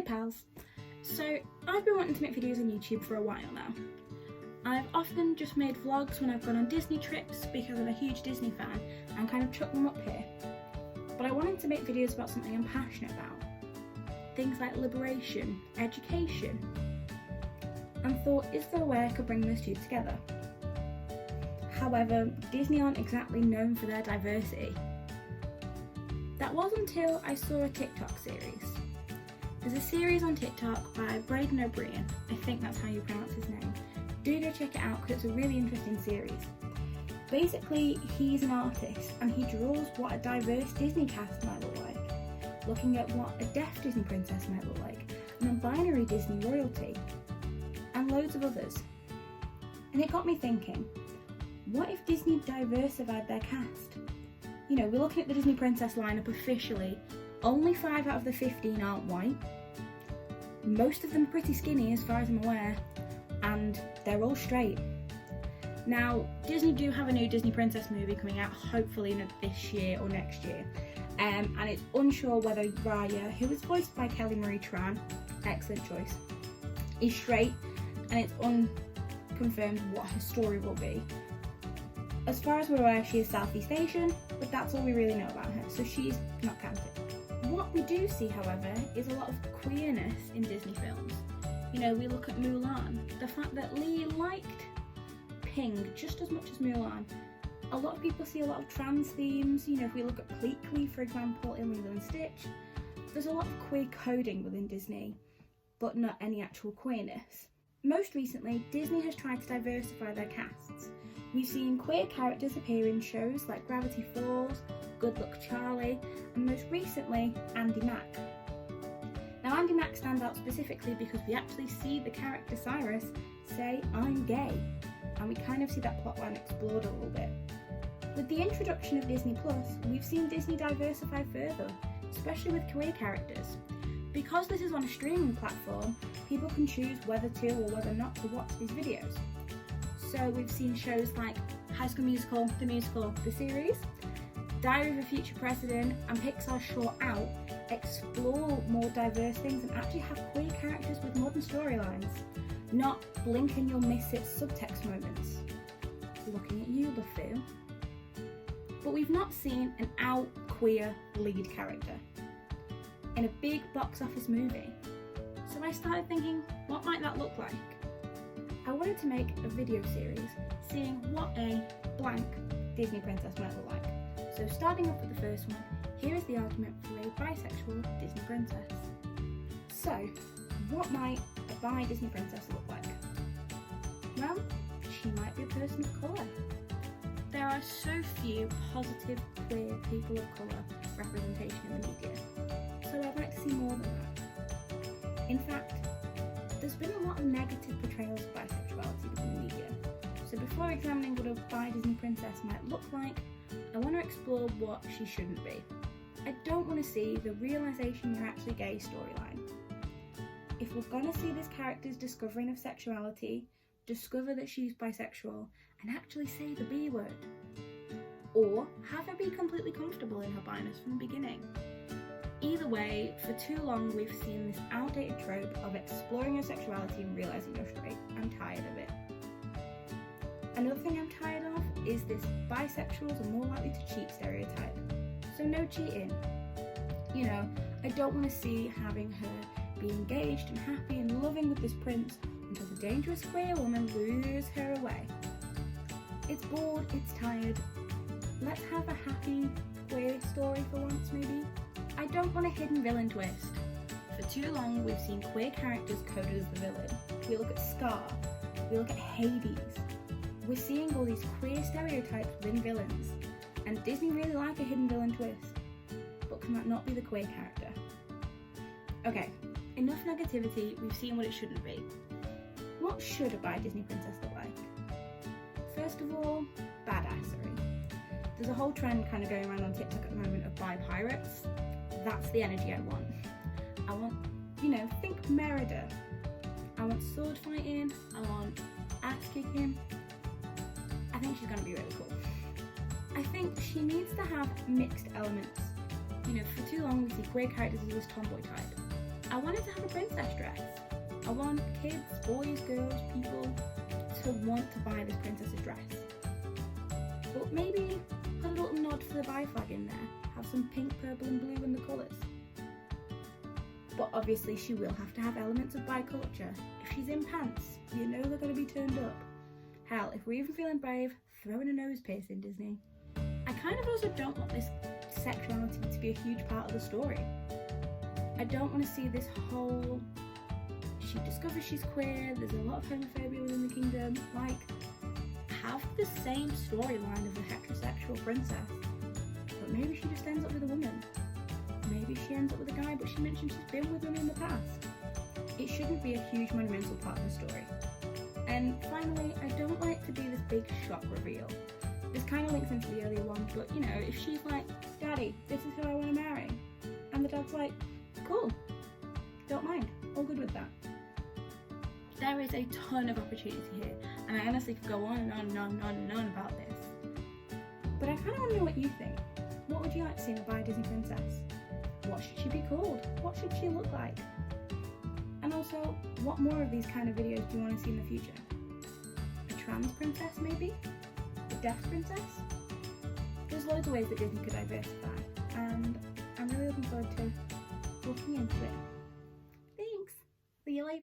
pals! So I've been wanting to make videos on YouTube for a while now. I've often just made vlogs when I've gone on Disney trips because I'm a huge Disney fan and kind of chuck them up here. But I wanted to make videos about something I'm passionate about. Things like liberation, education, and thought, is there a way I could bring those two together? However, Disney aren't exactly known for their diversity. That was until I saw a TikTok series. There's a series on TikTok by Braden O'Brien, I think that's how you pronounce his name. Do go check it out because it's a really interesting series. Basically, he's an artist and he draws what a diverse Disney cast might look like, looking at what a deaf Disney princess might look like, non-binary Disney royalty, and loads of others. And it got me thinking, what if Disney diversified their cast? You know, we're looking at the Disney princess lineup officially. Only 5 out of the 15 aren't white. Most of them are pretty skinny as far as I'm aware, and they're all straight. Now, Disney do have a new Disney princess movie coming out, hopefully this year or next year. And it's unsure whether Raya, who is voiced by Kelly Marie Tran, excellent choice, is straight, and it's unconfirmed what her story will be. As far as we're aware, she is Southeast Asian, but that's all we really know about her, so she's not counted. What we do see, however, is a lot of queerness in Disney films. You know, we look at Mulan, the fact that Lee liked pink just as much as Mulan. A lot of people see a lot of trans themes. You know, if we look at Pleakley, for example, in Lilo and Stitch, there's a lot of queer coding within Disney, but not any actual queerness. Most recently, Disney has tried to diversify their casts. We've seen queer characters appear in shows like Gravity Falls, Good Luck Charlie, and most recently, Andy Mack. Now, Andy Mack stands out specifically because we actually see the character Cyrus say, "I'm gay," and we kind of see that plotline explored a little bit. With the introduction of Disney Plus, we've seen Disney diversify further, especially with queer characters. Because this is on a streaming platform, people can choose whether to or whether not to watch these videos. So we've seen shows like High School Musical, the musical, the series, Diary of a Future President, and Pixar's short Out explore more diverse things and actually have queer characters with modern storylines, not blink and you'll miss it subtext moments. Looking at you, LeFou. But we've not seen an out queer lead character in a big box office movie. So I started thinking, what might that look like? I wanted to make a video series seeing what a blank Disney princess might look like. So starting off with the first one, here is the argument for a bisexual Disney princess. So, what might a bi Disney princess look like? Well, she might be a person of colour. There are so few positive queer people of colour representation in the media, so I'd like to see more than that. In fact, there's been a lot of negative portrayals of bisexuality within the media, so before examining what a bi Disney princess might look like, I want to explore what she shouldn't be. I don't want to see the realisation you're actually gay storyline. If we're going to see this character's discovering of sexuality, discover that she's bisexual, and actually say the B word. Or have her be completely comfortable in her biness from the beginning. Either way, for too long we've seen this outdated trope of exploring your sexuality and realising you're straight. I'm tired of it. Another thing I'm tired of is this bisexuals are more likely to cheat stereotype. So no cheating. You know, I don't want to see having her be engaged and happy and loving with this prince until the dangerous queer woman lures her away. It's bored, it's tired. Let's have a happy queer story for once maybe. I don't want a hidden villain twist. For too long we've seen queer characters coded as the villain. We look at Scar, we look at Hades. We're seeing all these queer stereotypes within villains, and Disney really like a hidden villain twist. But can that not be the queer character? Okay, enough negativity, we've seen what it shouldn't be. What should a bi Disney princess look like? First of all, badassery. There's a whole trend kind of going around on TikTok at the moment of bi pirates. That's the energy I want. I want, you know, think Merida. I want sword fighting, I want ass kicking. I think she's going to be really cool. I think she needs to have mixed elements. You know, for too long we see queer characters as this tomboy type. I wanted to have a princess dress. I want kids, boys, girls, people to want to buy this princess's dress. But maybe put a little nod for the bi flag in there. Have some pink, purple and blue in the colours. But obviously she will have to have elements of bi-culture. If she's in pants, you know they're going to be turned up. Hell, if we're even feeling brave, throw in a nose piercing, Disney. I kind of also don't want this sexuality to be a huge part of the story. I don't want to see this whole, she discovers she's queer, there's a lot of homophobia within the kingdom. Like, have the same storyline of a heterosexual princess, but maybe she just ends up with a woman. Maybe she ends up with a guy, but she mentioned she's been with women in the past. It shouldn't be a huge monumental part of the story. And finally, I don't want it to be this big shock reveal. This kind of links into the earlier one, but you know, if she's like, Daddy, this is who I want to marry, and the dad's like, cool, don't mind, all good with that. There is a ton of opportunity here, and I honestly could go on and on and on and on and on about this. But I kind of want to know what you think. What would you like to see in a bi Disney princess? What should she be called? What should she look like? And also, what more of these kind of videos do you want to see in the future? A trans princess maybe? A deaf princess? There's loads of ways that Disney could diversify, and I'm really looking forward to looking into it. Thanks! See you later!